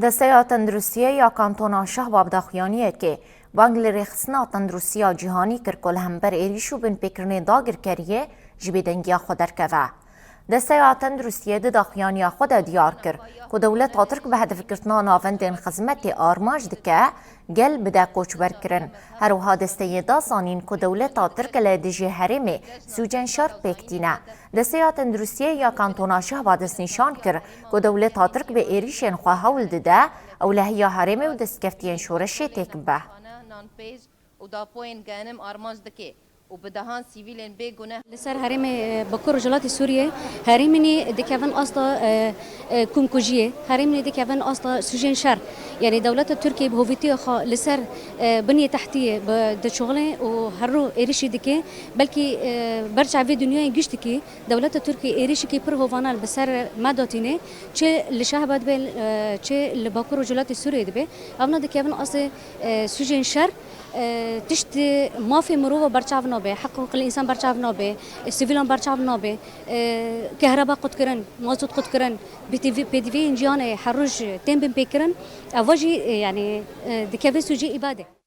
دسته‌یا تندرستیه یا کانتونا شهباب داخیانیه که بانگل رخصنا تندرستیا جهانی کرکل همبر ایریشو بن پکرنه داگر کریه جبه دنگیا خودر که دسته‌یا تندرستیه ده داخیانیا خود دیار کر که دولت ترک به هدف کرتنا ناوندین خدمت آرماج دکه گل بده کوچبر کرن. هروها دسته‌ی دا زانین که دولت ترک لدیجه هرمه سوجن شر پکتینه. دسته‌یا تندرستیه یا کانتونا شهباب دست نشان کر که دولت ترک به ایریشن خواه هول دده او لحیا هرمه و دستکفتین شورشه تک به. وبدهان سيفيلين بيجونه لسر هرم بكر رجالات سوريا هرمني دكافن أصلا كومكوجية هرمني دكافن أصلا سجن شر يعني دولة تركيا بهوفيتي خا لسر بنية تحتية بدشغلة وهرو إيريشي دكي بلكي برجع في دنيا جشتكي دولة تركيا إيريشي كي برهوفانا بسر مادوتينه شيء اللي شهبت بال شيء اللي بكر رجالات سوريا دبي أبنا دكافن أصلا سجن شر تشتي ما في مروه برشاف نوبه حقوق الانسان برشاف نوبه السيفيلان برشاف نوبه كهرباء قد كرن مازوت قد كرن بي تي في انجيان حروج تيم بن بيكرن افوجي يعني دكافي سوجي اباده